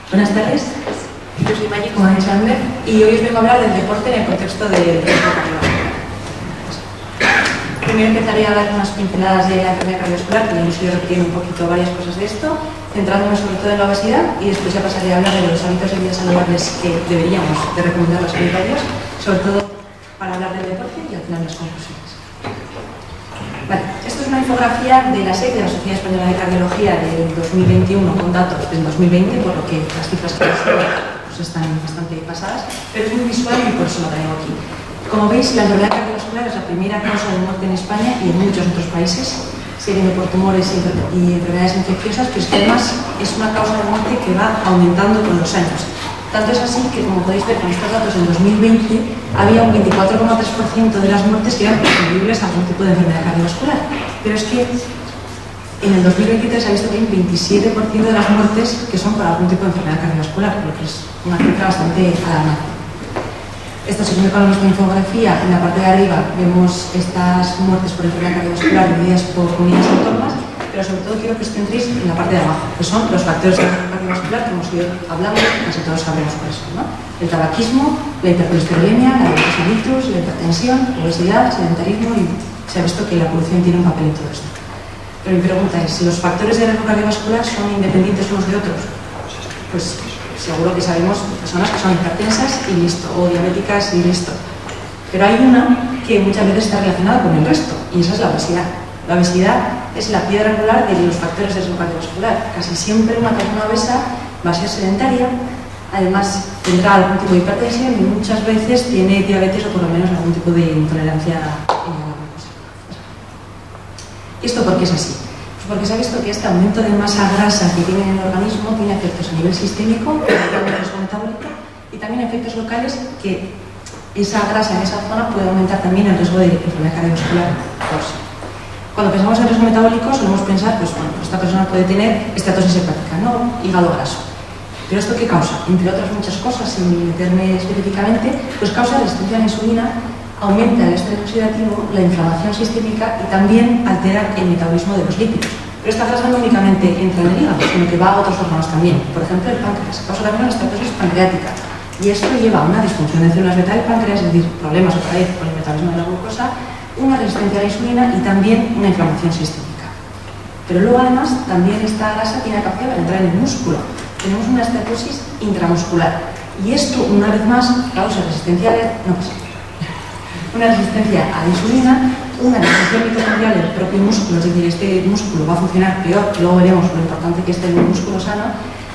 Buenas tardes, yo soy Maggie, como ha dicho Ander, y hoy os vengo a hablar del deporte en el contexto del riesgo cardiovascular. Primero empezaré a dar unas pinceladas de la enfermedad cardiovascular, que ya hemos ido repitiendo un poquito varias cosas de esto, centrándome sobre todo en la obesidad, y después ya pasaré a hablar de los hábitos de vida saludables que deberíamos de recomendar a los sanitarios, sobre todo para hablar del deporte y al final las conclusiones. Vale, esto es una infografía de la SEC, de la Sociedad Española de Cardiología, del 2021 con datos del 2020, por lo que las cifras que pues están bastante pasadas, pero es muy visual y por eso lo traigo aquí. Como veis, la enfermedad cardiovascular es la primera causa de muerte en España y en muchos otros países, seguido por tumores y enfermedades infecciosas, pero es que además es una causa de muerte que va aumentando con los años. Tanto es así que, como podéis ver con estos datos, en 2020 había un 24,3% de las muertes que eran atribuibles a algún tipo de enfermedad cardiovascular. Pero es que en el 2023 se ha visto que hay un 27% de las muertes que son por algún tipo de enfermedad cardiovascular, lo que es una cifra bastante alarmante. Esto se une con nuestra infografía. En la parte de arriba vemos estas muertes por enfermedad cardiovascular divididas por comunidades autónomas, pero sobre todo quiero que os centréis en la parte de abajo, que son los factores de enfermedad cardiovascular que hemos ido hablando, casi todos sabemos cuáles son, ¿no? El tabaquismo, la hipercolesterolemia, la diabetes mellitus, la hipertensión, la obesidad, sedentarismo, y se ha visto que la polución tiene un papel en todo esto. Pero mi pregunta es, ¿los factores de riesgo cardiovascular son independientes unos de otros? Pues seguro que sabemos personas que son hipertensas y listo, o diabéticas y listo. Pero hay una que muchas veces está relacionada con el resto, y esa es la obesidad. La obesidad es la piedra angular de los factores de riesgo cardiovascular. Casi siempre una persona obesa va a ser sedentaria, además tendrá algún tipo de hipertensión y muchas veces tiene diabetes o por lo menos algún tipo de intolerancia a la glucosa. ¿Y esto por qué es así? Pues porque se ha visto que este aumento de masa grasa que tiene en el organismo tiene efectos a nivel sistémico, el riesgo metabólico, y también efectos locales que esa grasa en esa zona puede aumentar también el riesgo de enfermedad cardiovascular por sí. Cuando pensamos en riesgo metabólico solemos pensar, pues bueno, esta persona puede tener esteatosis hepática, ¿no? Hígado graso. ¿Pero esto qué causa? Entre otras muchas cosas, sin meterme específicamente, pues causa resistencia a la insulina, aumenta el estrés oxidativo, la inflamación sistémica y también altera el metabolismo de los lípidos. Pero esta grasa no únicamente entra en el hígado, sino que va a otros órganos también. Por ejemplo, el páncreas causa también una esteatosis pancreática. Y esto lleva a una disfunción de células beta del páncreas, es decir, problemas otra vez con el metabolismo de la glucosa, una resistencia a la insulina y también una inflamación sistémica. Pero luego además también esta grasa tiene capacidad para entrar en el músculo. Tenemos una esteatosis intramuscular y esto una vez más causa resistencia a la insulina, una disfunción mitocondrial del propio músculo, es decir, este músculo va a funcionar peor, luego veremos lo importante que esté en un músculo sano,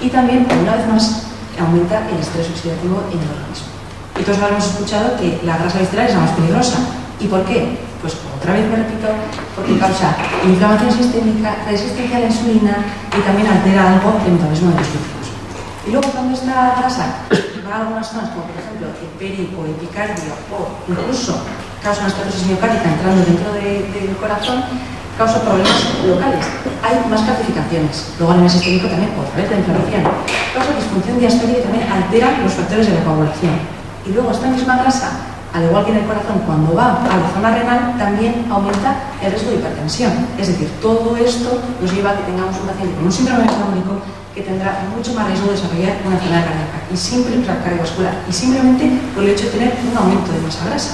y también una vez más aumenta el estrés oxidativo en el organismo. Y todos habremos escuchado que la grasa visceral es la más peligrosa. ¿Y por qué? Pues otra vez me repito, porque causa inflamación sistémica, resistencia a la insulina y también altera algo el metabolismo de los lípidos. Y luego cuando esta grasa va a algunas zonas, como por ejemplo el peri o epicardio, o incluso causa una estenosis miocárdica entrando dentro del corazón, causa problemas locales. Hay más calcificaciones. Luego a nivel sistémico también, otra vez la inflamación. Causa disfunción diastólica y también altera los factores de la coagulación. Y luego esta misma grasa, al igual que en el corazón, cuando va a la zona renal, también aumenta el riesgo de hipertensión. Es decir, todo esto nos lleva a que tengamos un paciente con un síndrome metabólico que tendrá mucho más riesgo de desarrollar una enfermedad cardíaca y cardiovascular, y simplemente por el hecho de tener un aumento de masa grasa.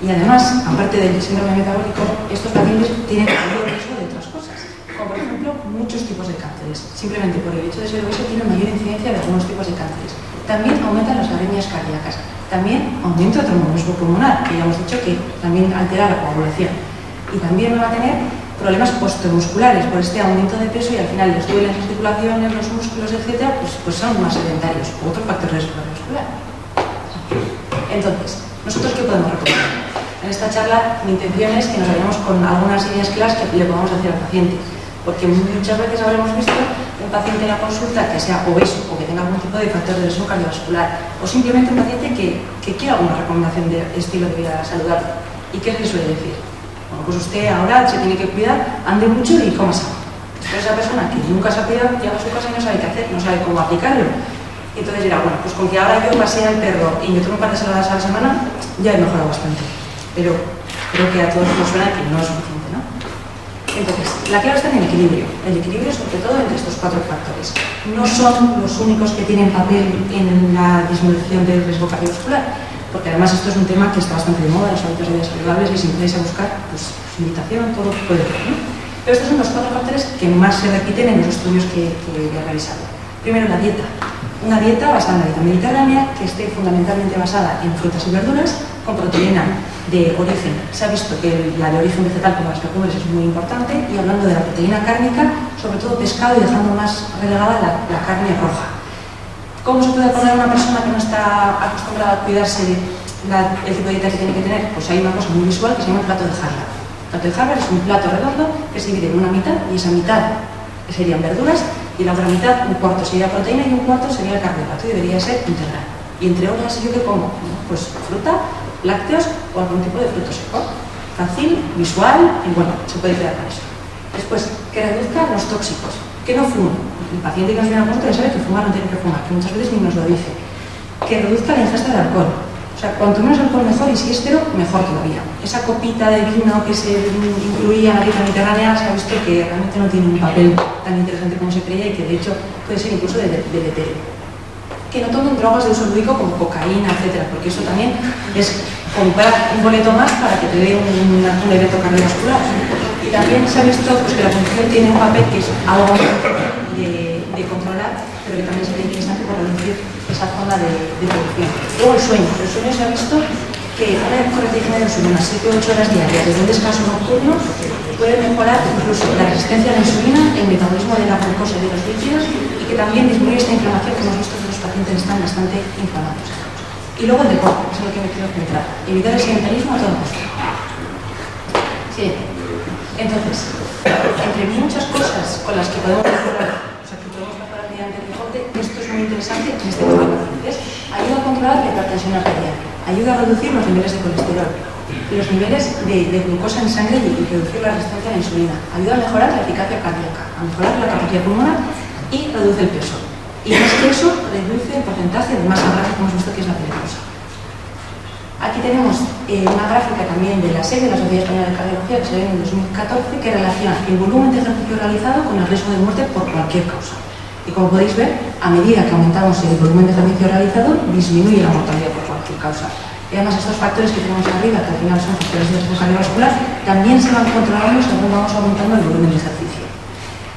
Y además, aparte del síndrome metabólico, estos pacientes tienen mayor riesgo de otras cosas, como por ejemplo muchos tipos de cánceres. Simplemente por el hecho de ser obeso tienen mayor incidencia de algunos tipos de cánceres. También aumentan las arritmias cardíacas. También aumenta el tromboembolismo pulmonar, que ya hemos dicho que también altera la coagulación. Y también va a tener problemas osteomusculares por este aumento de peso, y al final les duelen las articulaciones, los músculos, etc., pues son más sedentarios, u otro factor de riesgo cardiovascular. Entonces, ¿nosotros qué podemos recomendar? En esta charla mi intención es que nos vayamos con algunas ideas claras que le podamos decir al paciente, porque muchas veces habremos visto un paciente en la consulta que sea obeso o que tenga algún tipo de factor de riesgo cardiovascular, o simplemente un paciente que quiera alguna recomendación de estilo de vida saludable. ¿Y qué le suele decir? Bueno, pues usted ahora se tiene que cuidar, ande mucho y coma sano. Pero esa persona que nunca se ha cuidado llega a su casa y no sabe qué hacer, no sabe cómo aplicarlo. Y entonces dirá, bueno, pues con que ahora yo pasee al perro y me tomo un par de saladas a la semana, ya he mejorado bastante. Pero creo que a todos nos suena que no es suficiente, ¿no? Entonces, la clave está en el equilibrio sobre todo entre estos 4 factores. No son los únicos que tienen papel en la disminución del riesgo cardiovascular, porque además esto es un tema que está bastante de moda, los hábitos de vida saludables, y si empezáis a buscar, pues, meditación, todo puede ver, ¿no? Pero estos son los 4 factores que más se repiten en los estudios que he realizado. Primero, la dieta. Una dieta basada en la dieta mediterránea, que esté fundamentalmente basada en frutas y verduras, con proteína de origen. Se ha visto que la de origen vegetal, como las legumbres, es muy importante, y hablando de la proteína cárnica, sobre todo pescado, y dejando más relegada la carne roja. ¿Cómo se puede poner a una persona que no está acostumbrada a cuidarse el tipo de dieta que tiene que tener? Pues hay una cosa muy visual que se llama plato de Harvard. El plato de Harvard es un plato redondo que se divide en una mitad, y esa mitad serían verduras, y la otra mitad, un cuarto sería proteína y un cuarto sería el carbohidrato, y debería ser integral. Y entre otras, ¿yo qué como? Pues fruta, lácteos o algún tipo de fruto seco. Fácil, visual, y bueno, se puede quedar con eso. Después, que reduzca los tóxicos, que no fume. El paciente que nos viene a consulta ya sabe que fumar no tiene que fumar, que muchas veces ni nos lo dice. Que reduzca la ingesta de alcohol. O sea, cuanto menos alcohol mejor, y si es cero, mejor todavía. Esa copita de vino que se incluía en la dieta mediterránea se ha visto que realmente no tiene un papel tan interesante como se creía, y que de hecho puede ser incluso deletério. Que no tomen drogas de uso lúdico como cocaína, etcétera, porque eso también es comprar un boleto más para que te dé un evento cardiovascular. Y también se ha visto pues, que la función tiene un papel que es algo de controlar, pero que también sería interesante por reducir esa zona de producción. Luego el sueño. El sueño se ha visto que una correcta higiene de sueño, unas 7 o 8 horas diarias desde un descanso nocturno, puede mejorar incluso la resistencia a la insulina, el metabolismo de la glucosa y de los lípidos, y que también disminuye esta inflamación que hemos visto que los pacientes están bastante inflamados. Y luego el deporte, que es en lo que me quiero centrar. Evitar el sedentarismo a todo costo. Sí. Entonces, entre muchas cosas con las que podemos mejorar, mediante el deporte, esto es muy interesante en este tipo de pacientes. Ayuda a controlar la hipertensión arterial, ayuda a reducir los niveles de colesterol, los niveles de glucosa en sangre, y reducir la resistencia a la insulina. Ayuda a mejorar la eficacia cardíaca, a mejorar la capacidad pulmonar, y reduce el peso. Y más que eso, reduce el porcentaje de masa grasa que hemos visto que es la peligrosa. Aquí tenemos una gráfica también de la SEC, de la Sociedad Española de Cardiología, que se ve en el 2014, que relaciona el volumen de ejercicio realizado con el riesgo de muerte por cualquier causa. Y como podéis ver, a medida que aumentamos el volumen de ejercicio realizado, disminuye la mortalidad por cualquier causa. Y además estos factores que tenemos arriba, que al final son factores de riesgo cardiovascular, también se van controlando según vamos aumentando el volumen de ejercicio.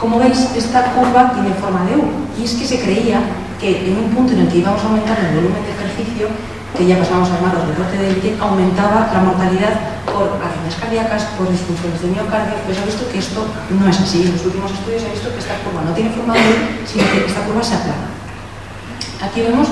Como veis, esta curva tiene forma de U, y es que se creía que en un punto en el que íbamos aumentando el volumen de ejercicio, que ya pasamos a llamarlo deporte de élite, aumentaba la mortalidad por arritmias cardíacas, por disfunciones del miocardio. Pues se ha visto que esto no es así. En los últimos estudios se ha visto que esta curva no tiene forma de U, sino que esta curva se aplana. Aquí vemos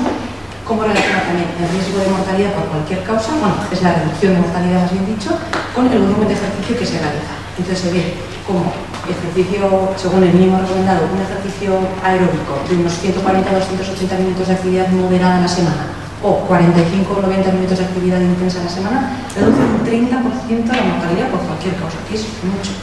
cómo relaciona también el riesgo de mortalidad por cualquier causa, bueno, es la reducción de mortalidad, más bien dicho, con el volumen de ejercicio que se realiza. Entonces se ve como ejercicio, según el mínimo recomendado, un ejercicio aeróbico de unos 140 a 280 minutos de actividad moderada a la semana, o 45 o 90 minutos de actividad intensa a la semana, reduce un 30% la mortalidad por cualquier causa, que es mucho.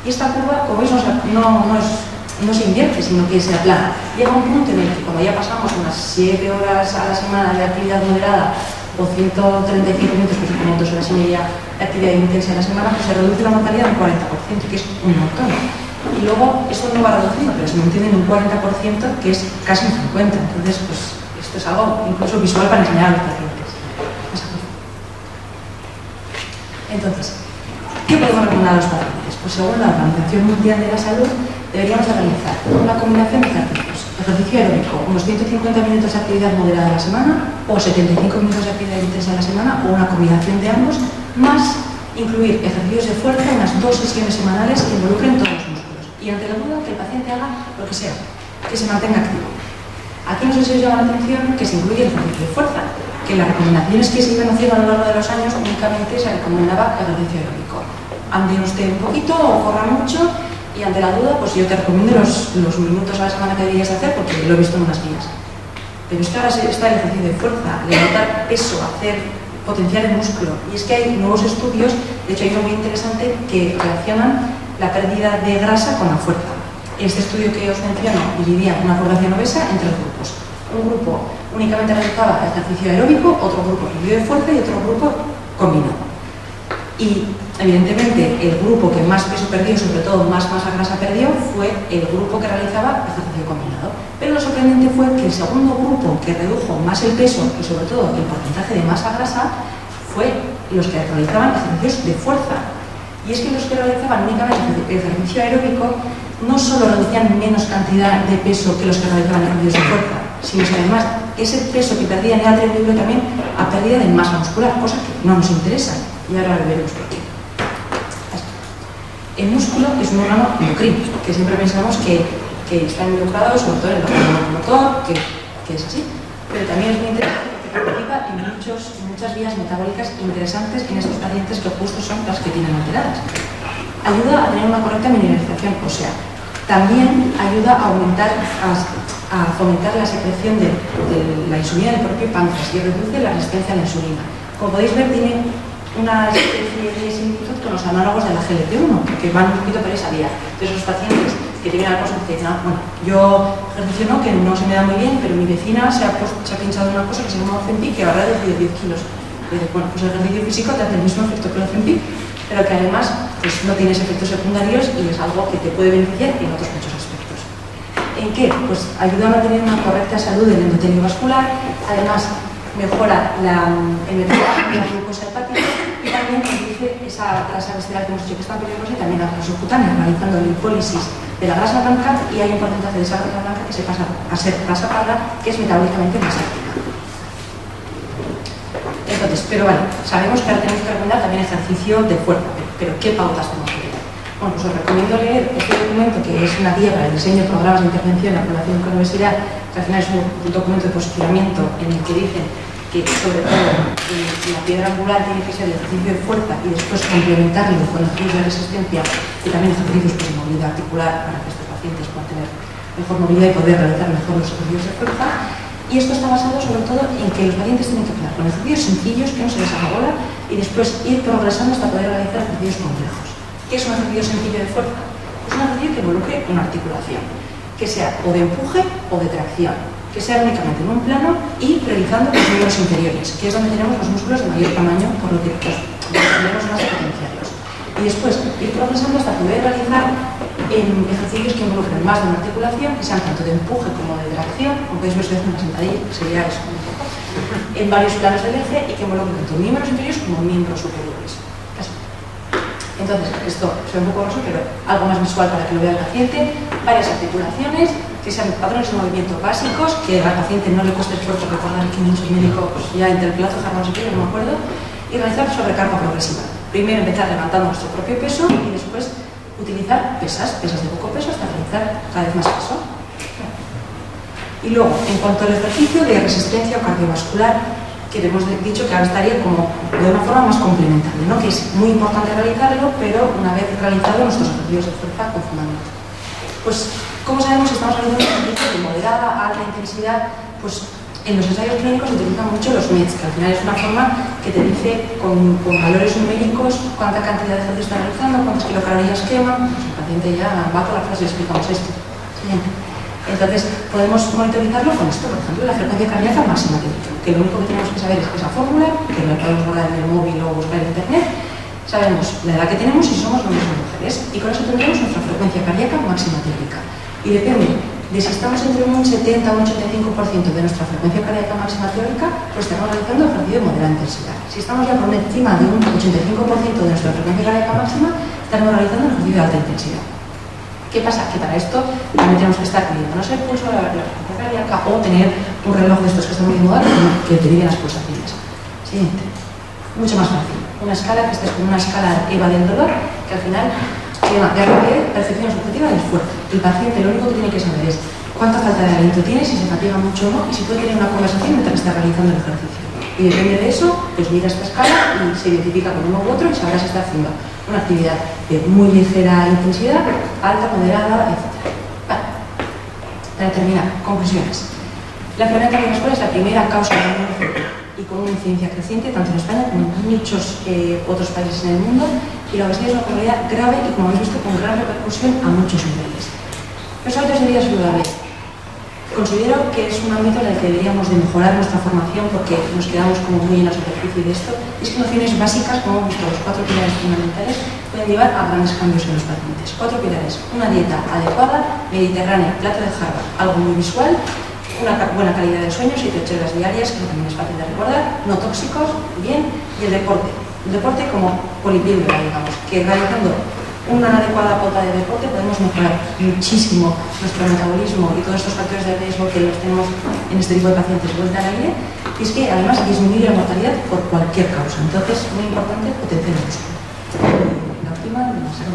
Y esta curva, como veis, no se invierte, sino que se aplana. Llega un punto en el que cuando ya pasamos unas 7 horas a la semana de actividad moderada, o 135 minutos, pues como 2 horas y media de actividad intensa a la semana, pues se reduce la mortalidad un 40%, que es un montón. Y luego esto no va reduciendo, pero se mantiene en un 40%, que es casi un 50%. Entonces, pues esto es algo incluso visual para enseñar a los pacientes. Entonces, ¿qué podemos recomendar a los pacientes? Pues según la Organización Mundial de la Salud, deberíamos realizar una combinación de ejercicios. Ejercicio aeróbico, unos 150 minutos de actividad moderada a la semana, o 75 minutos de actividad intensa a la semana, o una combinación de ambos, más incluir ejercicios de fuerza, unas 2 sesiones semanales que involucren todos los músculos. Y ante la duda, que el paciente haga lo que sea, que se mantenga activo. Aquí no sé si os llama la atención que se incluye el ejercicio de fuerza, que las recomendaciones que se iban haciendo a lo largo de los años únicamente se recomendaba el ejercicio aeróbico. Ande usted un poquito o corra mucho, y ante la duda, pues yo te recomiendo los minutos a la semana que deberías hacer, porque lo he visto en unas guías. Pero es que ahora está el ejercicio de fuerza, levantar peso, potenciar el músculo. Y es que hay nuevos estudios, de hecho hay uno muy interesante, que relacionan la pérdida de grasa con la fuerza. Este estudio que os menciono dividía una población obesa en 3 grupos. Un grupo únicamente realizaba ejercicio aeróbico, otro grupo ejercicio de fuerza y otro grupo combinado. Y evidentemente, el grupo que más peso perdió, sobre todo más masa grasa perdió, fue el grupo que realizaba ejercicio combinado. Pero lo sorprendente fue que el segundo grupo que redujo más el peso y sobre todo el porcentaje de masa grasa fue los que realizaban ejercicios de fuerza. Y es que los que realizaban únicamente ejercicio aeróbico no solo reducían menos cantidad de peso que los que realizaban ejercicios de fuerza, sino que además ese peso que perdían era atribuible también a pérdida de masa muscular, cosa que no nos interesa. Y ahora lo veremos por qué. El músculo es un órgano endocrino, que siempre pensamos que está involucrado sobre todo en el órgano motor, que es así, pero también es muy interesante porque participa en muchas vías metabólicas interesantes en estos pacientes que justo son las que tienen alteradas. Ayuda a tener una correcta mineralización ósea. También ayuda a fomentar la secreción de la insulina del propio páncreas y reduce la resistencia a la insulina. Como podéis ver, tiene una especie de similitud con los análogos de la GLP-1, que van un poquito por esa vía. Entonces, los pacientes que tienen la cosa que dicen, bueno, yo ejercicio no, que no se me da muy bien, pero mi vecina se ha pinchado una cosa que se llama Ozempic, que ha reducido 10 kilos. Y dice, bueno, pues el ejercicio físico te hace el mismo efecto que el Ozempic, pero que además pues, no tienes efectos secundarios y es algo que te puede beneficiar en otros muchos aspectos. ¿En qué? Pues ayuda a mantener una correcta salud del endotelio vascular, además mejora el metabolismo de la glucosa hepática y también reduce esa grasa visceral que hemos dicho que es tan peligrosa y también la grasa subcutánea, realizando lipólisis de la grasa blanca y hay un porcentaje de esa grasa blanca que se pasa a ser grasa parda, que es metabólicamente más activa. Entonces, pero vale, sabemos que ahora tenemos que recomendar también ejercicio de fuerza, pero ¿qué pautas tenemos que leer? Bueno, pues os recomiendo leer este documento que es una guía para el diseño de programas de intervención en la población con obesidad, que al final es un documento de posicionamiento en el que dicen que sobre todo la piedra angular tiene que ser el ejercicio de fuerza y después complementarlo con ejercicios de resistencia y también ejercicios de movilidad articular para que estos pacientes puedan tener mejor movilidad y poder realizar mejor los ejercicios de fuerza. Y esto está basado sobre todo en que los pacientes tienen que empezar con ejercicios sencillos, que no se les haga bola, y después ir progresando hasta poder realizar ejercicios complejos. ¿Qué es un ejercicio sencillo de fuerza? Es un ejercicio que involucre una articulación, que sea o de empuje o de tracción, que sea únicamente en un plano y realizando los miembros inferiores, que es donde tenemos los músculos de mayor tamaño, por lo que tenemos más que potenciarlos. Y después ir progresando hasta poder realizar ejercicios que involucren más de una articulación, que sean tanto de empuje como de tracción, como podéis ver, estoy haciendo una sentadilla, que sería eso un poco, en varios planos del eje y que involucren tanto miembros inferiores como miembros superiores. Entonces, esto se ve un poco grosso, pero algo más visual para que lo vea el paciente, varias articulaciones, que sean patrones de movimiento básicos, que al paciente no le cueste esfuerzo recordar que muchos médicos pues, ya entre el plazo, no sé qué, no me acuerdo, y realizar sobrecarga progresiva. Primero empezar levantando nuestro propio peso y después utilizar pesas de poco peso hasta realizar cada vez más peso. Y luego, en cuanto al ejercicio de resistencia cardiovascular, que hemos dicho que ahora estaría como de una forma más complementaria, ¿no? Que es muy importante realizarlo, pero una vez realizado nuestros ejercicios de fuerza con fundamento. Pues, ¿cómo sabemos si estamos realizando ejercicios de moderada a alta intensidad? Pues en los ensayos clínicos se utilizan mucho los METs, que al final es una forma que te dice con valores numéricos cuánta cantidad de ejercicio está realizando, cuántas kilocalorías quema. Pues el paciente ya va con la frase y explicamos esto. Siguiente. Entonces, podemos monitorizarlo con esto, por ejemplo, la frecuencia cardíaca máxima teórica, que lo único que tenemos que saber es esa fórmula, que la podemos guardar en el móvil o buscar en internet, sabemos la edad que tenemos y somos hombres o mujeres, y con eso tendremos nuestra frecuencia cardíaca máxima teórica. Y depende de si estamos entre un 70 o un 85% de nuestra frecuencia cardíaca máxima teórica, pues estamos realizando ejercicio de moderada intensidad. Si estamos ya por encima de un 85% de nuestra frecuencia cardíaca máxima, estaremos realizando un ejercicio de alta intensidad. ¿Qué pasa? Que para esto también tenemos que estar midiéndonos el pulso, la frecuencia cardíaca o tener un reloj de estos que están muy de moda que te miden las pulsaciones. Siguiente. Mucho más fácil. Una escala que estés con una escala EVA del dolor, que al final se llama de rapidez, percepción subjetiva del esfuerzo. El paciente lo único que tiene que saber es cuánta falta de aliento tiene, si se fatiga mucho o no, y si puede tener una conversación mientras está realizando el ejercicio. Y depende de eso, pues mira esta escala y se identifica con uno u otro y sabrá si está haciendo una actividad de muy ligera intensidad, alta, moderada, etc. Vale. Para terminar, conclusiones. La enfermedad cardiovascular es la primera causa de muerte y con una incidencia creciente tanto en España como en muchos otros países en el mundo, y la obesidad es una enfermedad grave y, como habéis visto, con gran repercusión a muchos niveles. Los hábitos de vida saludables. Considero que es un ámbito en el que deberíamos de mejorar nuestra formación porque nos quedamos como muy en la superficie de esto. Y es que nociones básicas, como hemos visto, los 4 pilares fundamentales, pueden llevar a grandes cambios en los pacientes. 4 pilares: una dieta adecuada, mediterránea, plato de Harvard, algo muy visual, una buena calidad de sueño, 7-8 horas diarias, que también es fácil de recordar, no tóxicos, bien, y el deporte. El deporte como polipíldora, digamos, que realizando una adecuada pauta de deporte podemos mejorar muchísimo nuestro metabolismo y todos estos factores de riesgo que los tenemos en este tipo de pacientes vuelta al aire, y es que además disminuye la mortalidad por cualquier causa. Entonces, muy importante potenciar el músculo. La última, gracias.